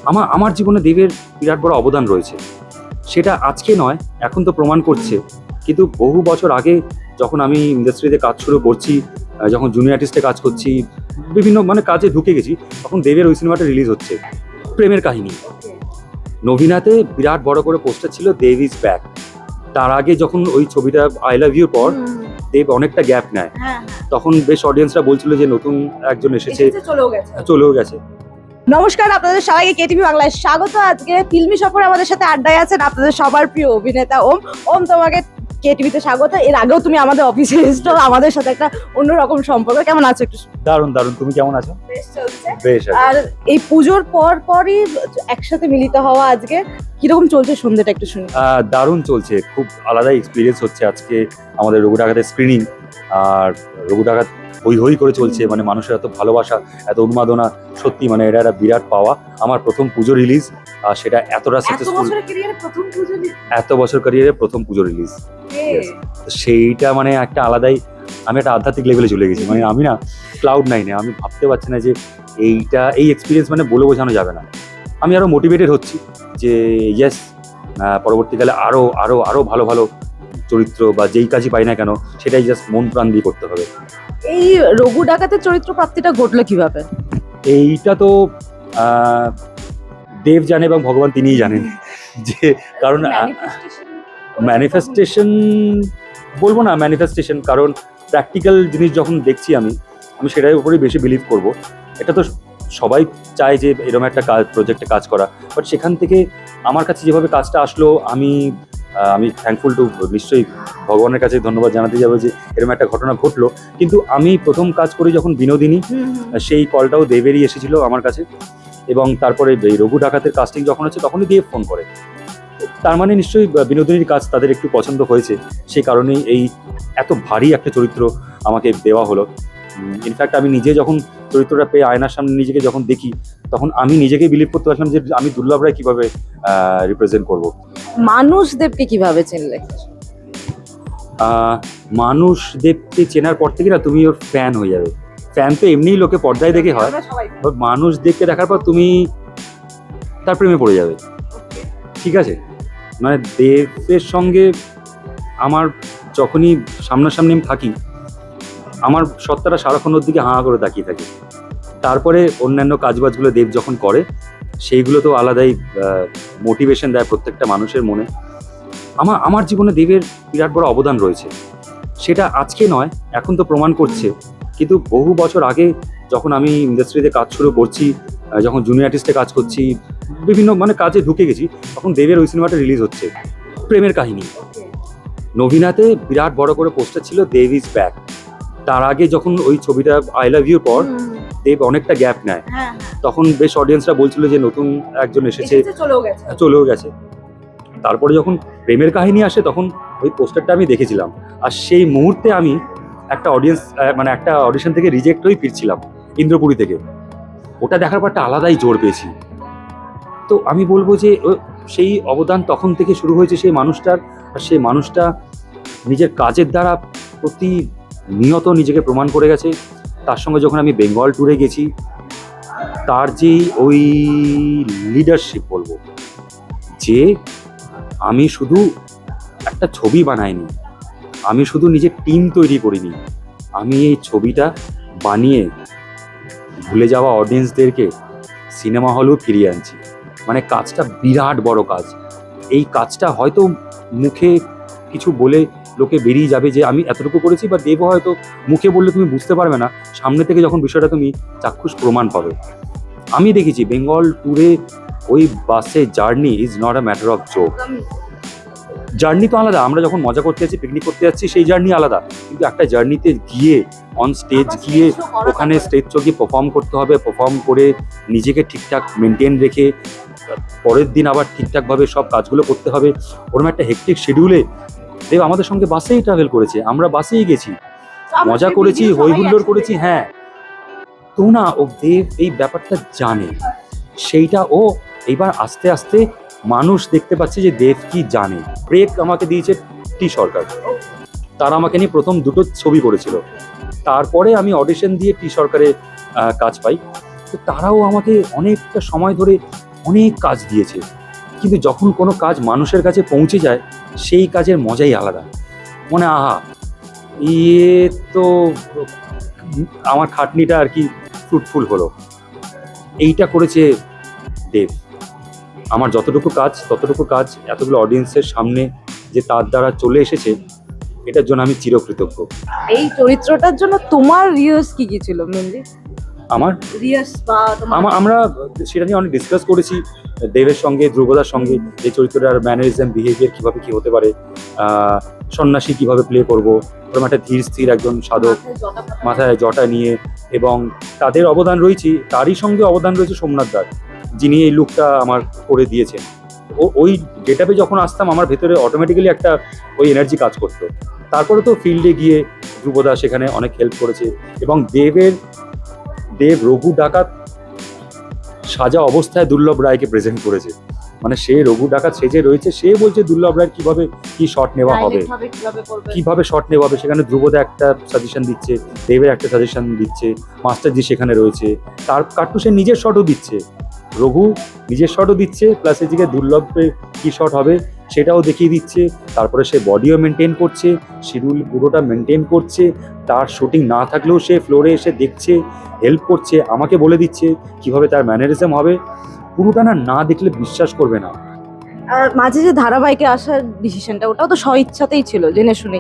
আমার আমার জীবনে দেবের বিরাট বড় অবদান রয়েছে। সেটা আজকে নয়, এখন তো প্রমাণ করছে, কিন্তু বহু বছর আগে যখন আমি ইন্ডাস্ট্রিতে কাজ শুরু করছি, যখন জুনিয়র আর্টিস্টে কাজ করছি, বিভিন্ন কাজে ঢুকে গেছি, তখন দেবের ওই সিনেমাটা রিলিজ হচ্ছে, প্রেমের কাহিনী। নভিনাতে বিরাট বড় করে পোস্টার ছিল, দেব ইজ ব্যাক। তার আগে যখন ওই ছবিটা আই লাভ ইউর পর দেব অনেকটা গ্যাপ নেয়, তখন বেশ অডিয়েন্সরা বলছিল যে নতুন একজন এসেছে, চলেও গেছে। নমস্কার, আপনাদের সবাইকে কেটিভি বাংলায় স্বাগত। আজকে ফিল্মি সফরে আমাদের সাথে আড্ডায় আছেন আপনাদের সবার প্রিয় অভিনেতা ওম। ওম, তোমাকে কেটিভিতে স্বাগত। এর আগেও তুমি আমাদের অফিসে এসেছো, আমাদের সাথে একটা অন্যরকম সম্পর্ক। কেমন আছো? একটু দারুণ দারুণ, তুমি কেমন আছো? বেশ চলছে। বেশ। আর এই পুজোর পরই একসাথে মিলিত হওয়া, আজকে কিরকম চলছে সন্ধ্যেটা একটু শুনি। দারুণ চলছে, খুব আলাদা এক্সপিরিয়েন্স হচ্ছে আজকে আমাদের রঘু ডাকাতের স্ক্রিনিং। আর রঘু ডাকাত হই হই করে চলছে, মানুষের এত ভালোবাসা, এত উন্মাদনা, সত্যি এটা একটা বিরাট পাওয়া। আমার প্রথম পুজো রিলিজ, আর সেটা এতটা সাকসেসফুল। এত বছর ক্যারিয়ারে প্রথম পুজো রিলিজ, সেইটা একটা আলাদাই। আমি একটা আধ্যাত্মিক লেভেলে চলে গেছি, আমি না ক্লাউড নাইনে, আমি ভাবতে পারছি না যে এই এক্সপিরিয়েন্স বলে বোঝানো যাবে না। আমি আরো মোটিভেটেড হচ্ছি যে ইয়েস, পরবর্তীকালে আরো আরো আরো ভালো ভালো চরিত্র বা যেই কাজই পাই না কেন, সেটাই জাস্ট মন প্রাণ দিয়ে করতে হবে। এই রঘু ডাকাতের চরিত্র প্রাপ্তিটা ঘটলো কিভাবে? এইটা তো দেব জানে এবং ভগবান তিনিই জানেন, যে কারণ ম্যানিফেস্টেশন বলবো না, ম্যানিফেস্টেশন, কারণ প্র্যাকটিক্যাল জিনিস যখন দেখছি আমি সেটার উপরেই বেশি বিলিভ করব। এটা তো সবাই চায় যে এরকম একটা প্রজেক্টে কাজ করা, বাট সেখান থেকে আমার কাছে যেভাবে কাজটা আসলো, আমি থ্যাঙ্কফুল টু, নিশ্চয়ই ভগবানের কাছে ধন্যবাদ জানাতে যাবো যে এরকম একটা ঘটনা ঘটলো। কিন্তু আমি প্রথম কাজ করি যখন বিনোদিনী, সেই কলটাও দেবেরই এসেছিল আমার কাছে, এবং তারপরে এই রঘু ডাকাতের কাস্টিং যখন হচ্ছে তখনই দেব ফোন করে। তার নিশ্চয়ই বিনোদিনীর কাজ তাদের একটু পছন্দ হয়েছে, সেই কারণেই এই এত ভারী একটা চরিত্র আমাকে দেওয়া হলো। ইনফ্যাক্ট আমি নিজে যখন চরিত্রটা পেয়ে আয়নার সামনে নিজেকে যখন দেখি, তখন আমি নিজেকে বিলিভ করতে পারছিলাম যে আমি দুর্লভ রায় কিভাবে রিপ্রেজেন্ট করব। মানুষ দেবকে কিভাবে চিনলে? মানুষ দেবকে চেনার পর থেকে না তুমি ওর ফ্যান হয়ে যাবে। ফ্যান তো এমনিই লোকে পর্দায় দেখে হয়, মানুষ দেবকে দেখার পর তুমি তার প্রেমে পড়ে যাবে। ঠিক আছে, দেবের সঙ্গে আমার যখনই সামনাসামনি আমি থাকি, আমার সত্তাটা সারাক্ষণ ওর দিকে হাঁ করে তাকিয়ে থাকে। তারপরে অন্যান্য কাজবাজগুলো দেব যখন করে, সেইগুলো তো আলাদাই মোটিভেশন দেয় প্রত্যেকটা মানুষের মনে। আমার জীবনে দেবের বিরাট বড় অবদান রয়েছে। সেটা আজকে নয়, এখন তো প্রমাণ করছে, কিন্তু বহু বছর আগে যখন আমি ইন্ডাস্ট্রিতে কাজ শুরু করছি, যখন জুনিয়র আর্টিস্টে কাজ করছি, বিভিন্ন কাজে ঢুকে গেছি, তখন দেবের ওই সিনেমাটা রিলিজ হচ্ছে, প্রেমের কাহিনী। নভিনাতে বিরাট বড় করে পোস্টার ছিল, দেব ইজ ব্যাক। তার আগে যখন ওই ছবিটা আই লাভ ইউর পর দেব অনেকটা গ্যাপ নেয়, তখন বেশ অডিয়েন্সরা বলছিল যে নতুন একজন এসেছে, চলেও গেছে। তারপরে যখন প্রেমের কাহিনী আসে, তখন ওই পোস্টারটা আমি দেখেছিলাম, আর সেই মুহূর্তে আমি একটা একটা অডিশন থেকে রিজেক্ট হয়ে ফিরছিলাম ইন্দ্রপুরী থেকে। ওটা দেখার পর একটা আলাদাই জোর পেয়েছি। তো আমি বলবো যে সেই অবদান তখন থেকে শুরু হয়েছে সেই মানুষটার, আর সেই মানুষটা নিজের কাজের দ্বারা প্রতিনিয়ত নিজেকে প্রমাণ করে গেছে। তার সঙ্গে যখন আমি বেঙ্গল ট্যুরে গেছি, তার যে ওই লিডারশিপ বলবো, যে আমি শুধু একটা ছবি বানাইনি, আমি শুধু নিজের টিম তৈরি করিনি, আমি এই ছবিটা বানিয়ে ভুলে যাওয়া অডিয়েন্সদেরকে সিনেমা হলেও ফিরিয়ে আনছি। কাজটা বিরাট বড় কাজ। এই কাজটা হয়তো মুখে কিছু বলে লোকে বেরিয়ে যাবে যে আমি এতটুকু করেছি, বা দেব হয়তো মুখে বললে তুমি বুঝতে পারবে না, সামনে থেকে যখন বিষয়টা তুমি চাক্ষুষ প্রমাণ পাবে। আমি দেখেছি বেঙ্গল ট্যুরে ওই বাসে journey is not a matter of joke. Journey তো আলাদা, আমরা যখন মজা করতে যাচ্ছি, পিকনিক করতে যাচ্ছি, সেই জার্নি আলাদা, কিন্তু একটা জার্নিতে গিয়ে অন স্টেজ গিয়ে ওখানে স্টেজ চোখে পারফর্ম করতে হবে, পারফর্ম করে নিজেকে ঠিকঠাক মেনটেন রেখে পরের দিন আবার ঠিকঠাকভাবে সব কাজগুলো করতে হবে। ওরকম একটা হেক্টিক শিডিউলে দেব আমাদের সঙ্গে বাসেই ট্রাভেল করেছে, আমরা বাসেই গেছি, মজা করেছি, হই হুল্লোড় করেছি। হ্যাঁ, তো না, ও দেব এই ব্যাপারটা জানে, সেইটা ও এইবার আস্তে আস্তে মানুষ দেখতে পাচ্ছে যে দেব কি জানে। ব্রেক আমাকে দিয়েছে টি সরকার, তারা আমাকে নিয়ে প্রথম দুটো ছবি করেছিল। তারপরে আমি অডিশন দিয়ে টি সরকারে কাজ পাই। তো তারাও আমাকে অনেকটা সময় ধরে অনেক কাজ দিয়েছে, কিন্তু যখন কোনো কাজ মানুষের কাছে পৌঁছে যায় সেই কাজের মজাই আলাদা। মনে আহা, ইয়ে তো আমার খাটনিটা আর কি ফ্রুটফুল হলো। এইটা করেছে দেব। আমার যতটুকু কাজ এতগুলো অডিয়েন্সের সামনে যে তার দ্বারা চলে এসেছে, এটার জন্য আমি চিরকৃতজ্ঞ। এই চরিত্রটার জন্য তোমার রিয়ার্স কি কি ছিল মেনলি? আমার রিয়ার্স বা আমরা সেটা নিয়ে অনেক ডিসকাস করেছি দেবের সঙ্গে, ধ্রুবদার সঙ্গে, এই চরিত্রটার ম্যানারিজম, বিহেভিয়ার কীভাবে কী হতে পারে, সন্ন্যাসী কীভাবে প্লে করবো, ওরকম একটা ধীর স্থির একজন সাধক, মাথায় জটা নিয়ে। এবং তাদের অবদান রয়েছে, তারই সঙ্গে অবদান রয়েছে সোমনাথ দার, যিনি এই লুকটা আমার করে দিয়েছেন। ওই গেটআপে যখন আসতাম আমার ভেতরে অটোমেটিক্যালি একটা ওই এনার্জি কাজ করতো। তারপরে তো ফিল্ডে গিয়ে ধ্রুবদা সেখানে অনেক হেল্প করেছে। এবং দেব রঘু ডাকাত সাজা অবস্থায় দুর্লভ রায়কে প্রেজেন্ট করেছে। মানে সে রঘু ডাকাত সেজে রয়েছে, সে বলছে দুর্লভ রায়ের কিভাবে কি শট নেওয়া হবে, কিভাবে শট নেওয়া হবে। সেখানে ধ্রুবদা একটা সাজেশন দিচ্ছে, দেবের একটা সাজেশন দিচ্ছে, মাস্টারজি সেখানে রয়েছে, তার কাট্টু সে নিজের শটও দিচ্ছে, রঘু নিজের শটও দিচ্ছে, প্লাস এদিকে দুর্লভের কি শট হবে সেটাও দেখিয়ে দিচ্ছে। তারপরে সে বডিও মেনটেন করছে, শিডিউল পুরোটা মেনটেন করছে, তার শুটিং না থাকলেও সে ফ্লোরে এসে দেখছে, হেল্প করছে, আমাকে বলে দিচ্ছে কিভাবে তার ম্যানারিজম হবে। পুরোটা না দেখলে বিশ্বাস করবে না। মাঝে যে ধারাবাহিকে আসার ডিসিশনটা, ওটাও তো স্বইচ্ছাতেই ছিল, জেনে শুনে।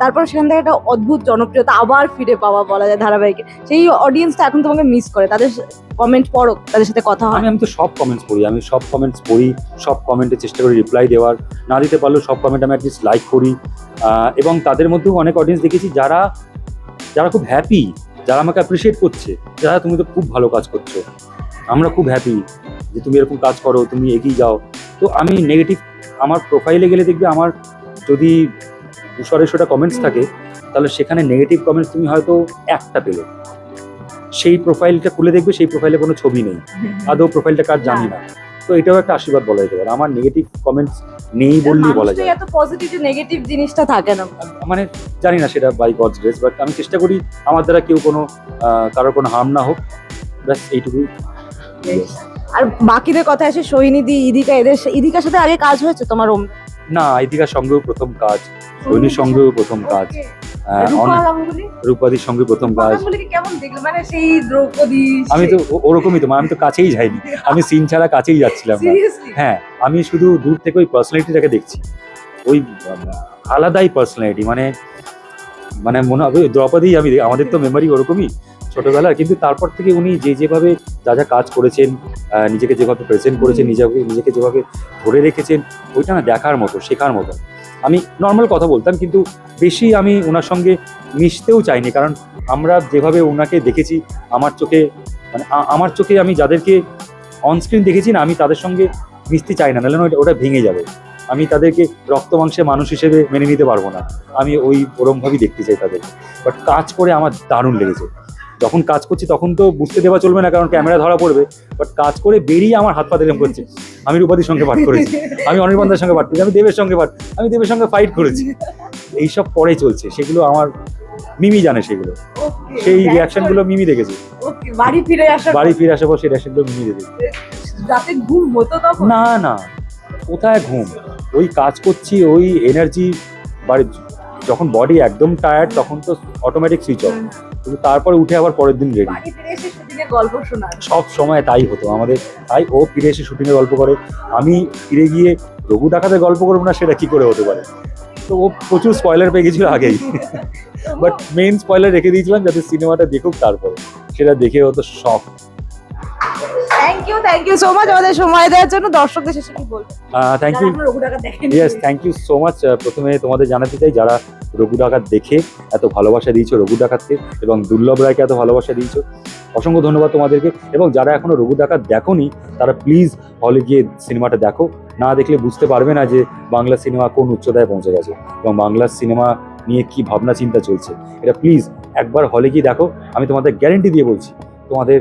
তারপর সেখান থেকে একটা অদ্ভুত জনপ্রিয়তা আবার ফিরে পাওয়া বলা যায় ধারাবাহিকে। সেই অডিয়েন্সটা এখন তোমাকে মিস করে, তাদের কমেন্ট পড়ো, তাদের সাথে কথা হয়। আমি তো সব কমেন্টস পড়ি, সব কমেন্টে চেষ্টা করি রিপ্লাই দেওয়ার, না দিতে পারলেও সব কমেন্ট আমি অ্যাটলিস্ট লাইক করি। এবং তাদের মধ্যেও অনেক অডিয়েন্স দেখেছি যারা খুব হ্যাপি, যারা আমাকে অ্যাপ্রিসিয়েট করছে, যারা তুমি তো খুব ভালো কাজ করছো, আমরা খুব হ্যাপি যে তুমি এরকম কাজ করো, তুমি এগিয়ে যাও। তো আমি নেগেটিভ, আমার প্রোফাইলে গেলে দেখবে আমার যদি 200-250টা কমেন্টস থাকে, তাহলে সেখানে নেগেটিভ কমেন্টস তুমি হয়তো একটা পেলে। সেই প্রোফাইলটা খুলে দেখবে, সেই প্রোফাইলে কোনো ছবি নেই, আদৌ প্রোফাইলটা কার জানি না। তো এটাও একটা আশীর্বাদ বলা যেতে পারে, আমার নেগেটিভ কমেন্টস নেই বললেই বলা যায়। এত পজিটিভ যে নেগেটিভ জিনিসটা থাকে না, মানে জানি না সেটা বাই গডস গ্রেস, বাট আমি চেষ্টা করি আমার দ্বারা কেউ কারোর কোনো হার্ম না হোক, ব্যাস এইটুকুই। আর বাকিদের কথা আসে, সোহিনীদি, ইদিকার সাথে আগে কাজ হয়েছে তোমার? না, ইদিকার সঙ্গেও প্রথম কাজ, সোহিনীর সঙ্গেও প্রথম কাজ, রূপাদির সঙ্গে প্রথম কাজ। কেমন দেখলে, মানে সেই দ্রৌপদী? আমি তো ওরকমই তো, আমি তো কাছেই যাইনি, আমি সিন ছাড়া কাছেই যাচ্ছিলাম না। হ্যাঁ, আমি শুধু দূর থেকে ওই পার্সোনালিটিটাকে দেখছি, ওই আলাদাই পার্সোনালিটি। মানে মনে হবে দ্রৌপদী। আমাদের তো মেমোরি ওরকমই ছোটবেলার, কিন্তু তারপর থেকে উনি যেভাবে যা কাজ করেছেন, নিজেকে যেভাবে প্রেজেন্ট করেছেন, নিজেকে যেভাবে ধরে রেখেছেন, ওইটা না দেখার মতো, শেখার মতো। আমি নর্মাল কথা বলতাম, কিন্তু বেশি আমি ওনার সঙ্গে মিশতেও চাইনি, কারণ আমরা যেভাবে ওনাকে দেখেছি, আমার চোখে আমি যাদেরকে অনস্ক্রিন দেখেছি না, আমি তাদের সঙ্গে মিশতে চাই না, নাহলে ওটা ভেঙে যাবে। আমি তাদেরকে রক্ত মাংসে মানুষ হিসেবে মেনে নিতে পারবো না, আমি ওরমভাবেই দেখতে চাই তাদেরকে। বাট কাজ করে আমার দারুণ লেগেছে। যখন কাজ করছি তখন তো বুঝতে দেওয়া চলবে না, কারণ ক্যামেরা ধরা পড়বে। বাট কাজ করে বেরিয়ে আমার হাত পা এরকম করছে। আমি রূপাদির সঙ্গে পাঠ করেছি, আমি অনির্বাণদার সঙ্গে পাঠ করেছি, আমি দেবের সঙ্গে ফাইট করেছি। এইসব পরে চলছে, সেগুলো আমার মিমি জানে, সেগুলো সেই রিয়াকশনগুলো মিমি দেখেছে। বাড়ি ফিরে আসার পর সেই রিয়াকশনগুলো মিমি দেখেছে। রাতে ঘুম হতো তখন? না, কোথায় ঘুম, ওই কাজ করছি, ওই এনার্জি। যখন বডি একদম টায়ার্ড তখন তো অটোমেটিক সুইচ অফ, কিন্তু তারপরে উঠে আবার পরের দিন রেডি। গল্প শোনা সব সময় তাই হতো আমাদের। তাই ও ফিরে এসে শুটিংয়ে গল্প করে, আমি ফিরে গিয়ে রঘু ডাকাতের গল্প করবো না, সেটা কি করে হতে পারে? তো ও প্রচুর স্পয়লার পেয়ে গেছিল আগেই, বাট মেইন স্পয়লার রেখে দিয়েছিলাম যাতে সিনেমাটা দেখুক, তারপরে সেটা দেখে হতো শখ। থ্যাংক ইউ সো মাচ আমাদের সময় দেওয়ার জন্য। দর্শকদের শেষে কি বলবো? Thank you, thank you so much. প্রথমে তোমাদের জানাতে চাই, যারা রঘু ডাকাত দেখে এত ভালোবাসা দিয়েছো রঘু ডাকাতকে, এবং দুর্লভ রায়কে এত ভালোবাসা দিয়েছো, অসংখ্য ধন্যবাদ তোমাদেরকে। এবং যারা এখনো রঘু ডাকাত দেখোনি, তারা প্লিজ হলে গিয়ে সিনেমাটা দেখো। না দেখলে বুঝতে পারবে না যে বাংলা সিনেমা কোন উচ্চতায় পৌঁছে গেছে, এবং বাংলা সিনেমা নিয়ে কি ভাবনা চিন্তা চলছে। এটা প্লিজ একবার হলে গিয়ে দেখো, আমি তোমাদের গ্যারেন্টি দিয়ে বলছি, তোমাদের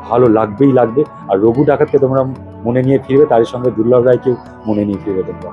ভালো লাগবেই লাগবে। আর রঘু ডাকাতকে তোমরা মনে নিয়ে ফিরবে, তার সঙ্গে দুর্লভ রায়কেও মনে নিয়ে ফিরবে তোমরা।